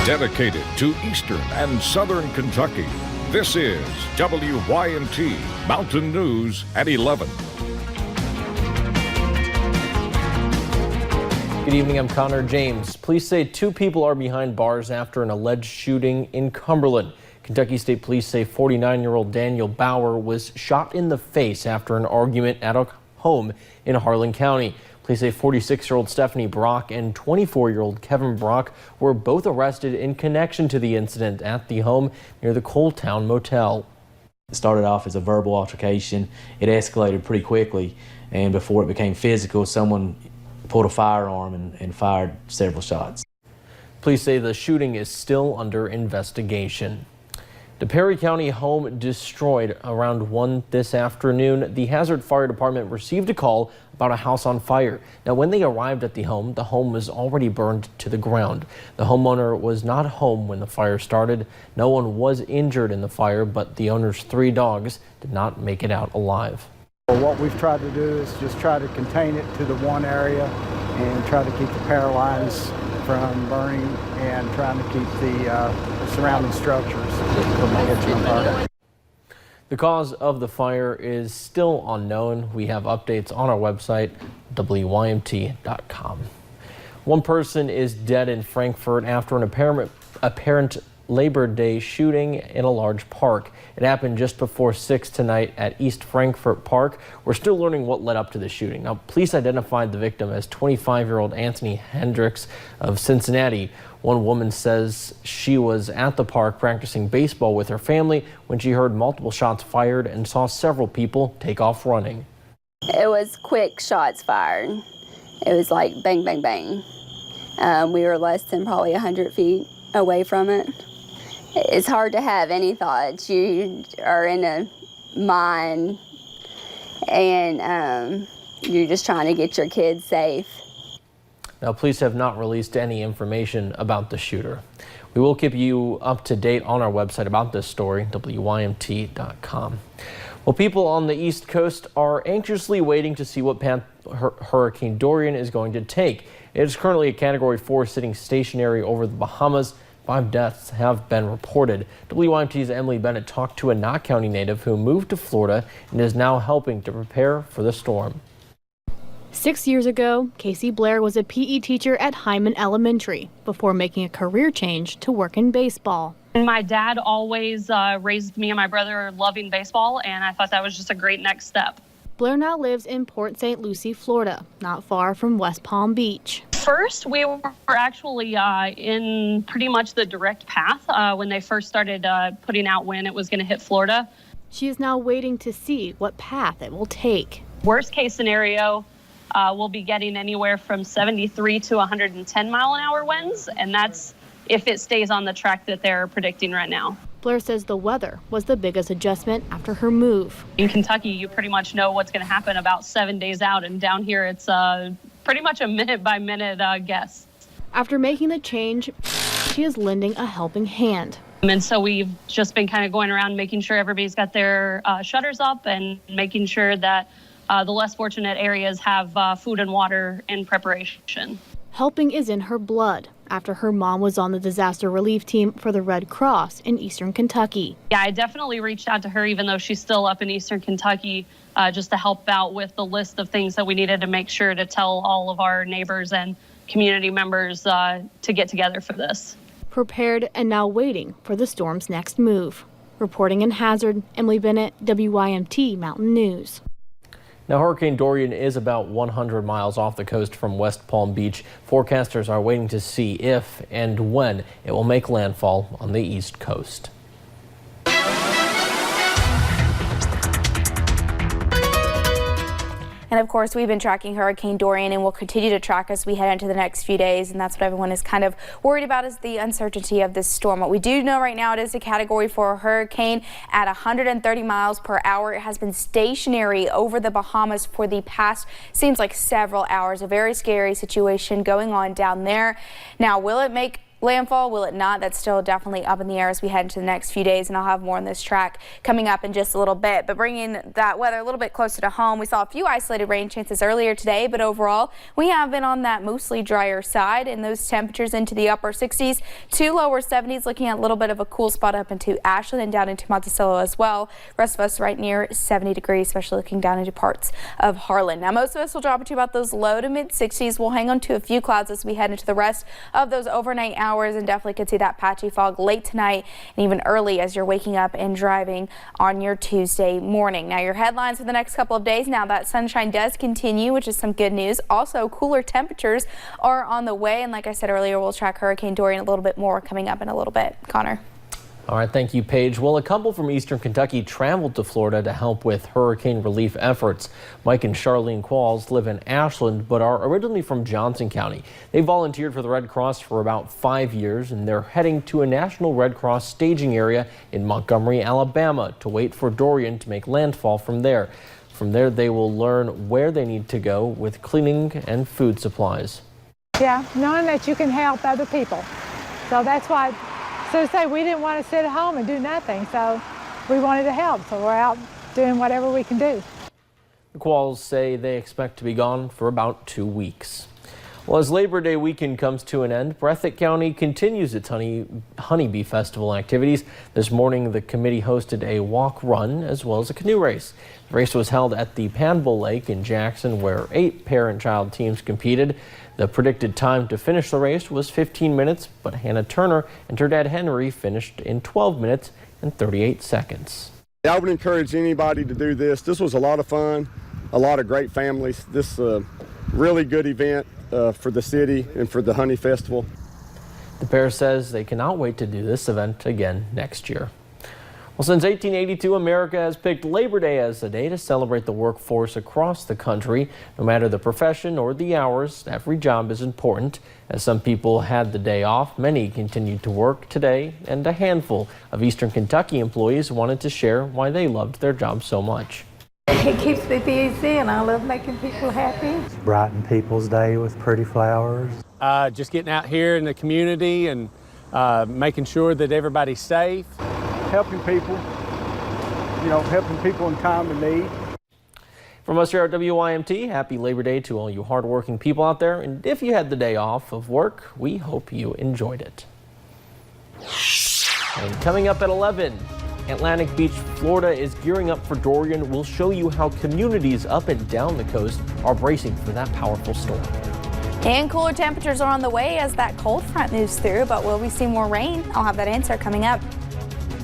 Dedicated to Eastern and Southern Kentucky, this is WYMT Mountain News at 11. Good evening, I'm Connor James. Police say 2 people are behind bars after an alleged shooting in Cumberland. Kentucky State Police say 49-year-old Daniel Bauer was shot in the face after an argument at a home in Harlan County. Police say 46-year-old Stephanie Brock and 24-year-old Kevin Brock were both arrested in connection to the incident at the home near the Coaltown Motel. It started off as a verbal altercation. It escalated pretty quickly, and before it became physical, someone pulled a firearm and fired several shots. Police say the shooting is still under investigation. The Perry County home destroyed around 1 this afternoon. The Hazard Fire Department received a call about a house on fire. Now, when they arrived at the home was already burned to the ground. The homeowner was not home when the fire started. No one was injured in the fire, but the owner's 3 dogs did not make it out alive. What we've tried to do is just try to contain it to the one area and try to keep the power lines from burning and trying to keep the surrounding structures from catching fire. The cause of the fire is still unknown. We have updates on our website, WYMT.com. 1 person is dead in Frankfort after an apparent Labor Day shooting in a large park. It happened just before 6 tonight at East Frankfort Park. We're still learning what led up to the shooting. Now, police identified the victim as 25-year-old Anthony Hendricks of Cincinnati. One woman says she was at the park practicing baseball with her family when she heard multiple shots fired and saw several people take off running. It was quick shots fired. It was like bang, bang, bang. We were less than probably 100 feet away from it. It's hard to have any thoughts. You are in a mine and you're just trying to get your kids safe. Now, police have not released any information about the shooter. We will keep you up to date on our website about this story, WYMT.com. Well, people on the East Coast are anxiously waiting to see what path Hurricane Dorian is going to take. It is currently a Category 4 sitting stationary over the Bahamas. 5 deaths have been reported. WYMT's Emily Bennett talked to a Knott County native who moved to Florida and is now helping to prepare for the storm. 6 years ago, Casey Blair was a PE teacher at Hyman Elementary before making a career change to work in baseball. My dad always raised me and my brother loving baseball, and I thought that was just a great next step. Blair now lives in Port St. Lucie, Florida, not far from West Palm Beach. First, we were actually in pretty much the direct path when they first started putting out when it was going to hit Florida. She is now waiting to see what path it will take. Worst case scenario, we'll be getting anywhere from 73 to 110 mile an hour winds, and that's if it stays on the track that they're predicting right now. Blair says the weather was the biggest adjustment after her move. In Kentucky, you pretty much know what's going to happen about 7 days out, and down here it's pretty much a minute-by-minute guess. After making the change, she is lending a helping hand. And so we've just been kind of going around making sure everybody's got their shutters up and making sure that the less fortunate areas have food and water in preparation. Helping is in her blood after her mom was on the disaster relief team for the Red Cross in Eastern Kentucky. Yeah, I definitely reached out to her, even though she's still up in Eastern Kentucky, just to help out with the list of things that we needed to make sure to tell all of our neighbors and community members to get together for this. Prepared and now waiting for the storm's next move. Reporting in Hazard, Emily Bennett, WYMT Mountain News. Now, Hurricane Dorian is about 100 miles off the coast from West Palm Beach. Forecasters are waiting to see if and when it will make landfall on the East Coast. And of course, we've been tracking Hurricane Dorian and will continue to track as we head into the next few days. And that's what everyone is kind of worried about, is the uncertainty of this storm. What we do know right now, it is a Category 4 hurricane at 130 miles per hour. It has been stationary over the Bahamas for the past, seems like several hours. A very scary situation going on down there. Now, will it make landfall? Will it not? That's still definitely up in the air as we head into the next few days, and I'll have more on this track coming up in just a little bit. But bringing that weather a little bit closer to home, we saw a few isolated rain chances earlier today, but overall we have been on that mostly drier side, and those temperatures into the upper 60s to lower 70s, looking at a little bit of a cool spot up into Ashland and down into Monticello as well. Rest of us right near 70 degrees, especially looking down into parts of Harlan. Now most of us will drop into about those low to mid 60s. We'll hang on to a few clouds as we head into the rest of those overnight hours, and definitely could see that patchy fog late tonight and even early as you're waking up and driving on your Tuesday morning. Now your headlines for the next couple of days, now that sunshine does continue, which is some good news. Also cooler temperatures are on the way, and like I said earlier, we'll track Hurricane Dorian a little bit more coming up in a little bit. Connor. All right, thank you, Paige. Well, a couple from Eastern Kentucky traveled to Florida to help with hurricane relief efforts. Mike and Charlene Qualls live in Ashland, but are originally from Johnson County. They volunteered for the Red Cross for about 5 years, and they're heading to a National Red Cross staging area in Montgomery, Alabama, to wait for Dorian to make landfall from there. From there, they will learn where they need to go with cleaning and food supplies. Yeah, knowing that you can help other people. So that's why. So to say, we didn't want to sit at home and do nothing, so we wanted to help, so we're out doing whatever we can do. The Qualls say they expect to be gone for about 2 weeks. Well, as Labor Day weekend comes to an end, Breathitt County continues its Honeybee Festival activities. This morning, the committee hosted a walk-run as well as a canoe race. The race was held at the Panbull Lake in Jackson, where 8 parent-child teams competed. The predicted time to finish the race was 15 minutes, but Hannah Turner and her dad Henry finished in 12 minutes and 38 seconds. I would encourage anybody to do this. This was a lot of fun, a lot of great families. This is a really good event for the city and for the Honey Festival. The pair says they cannot wait to do this event again next year. Well, since 1882, America has picked Labor Day as a day to celebrate the workforce across the country. No matter the profession or the hours, every job is important. As some people had the day off, many continued to work today, and a handful of Eastern Kentucky employees wanted to share why they loved their job so much. It keeps me busy, and I love making people happy. Brighten people's day with pretty flowers. Just getting out here in the community and making sure that everybody's safe. Helping people, helping people in time of need. From us here at WYMT, happy Labor Day to all you hardworking people out there. And if you had the day off of work, we hope you enjoyed it. And coming up at 11, Atlantic Beach, Florida is gearing up for Dorian. We'll show you how communities up and down the coast are bracing for that powerful storm. And cooler temperatures are on the way as that cold front moves through, but will we see more rain? I'll have that answer coming up.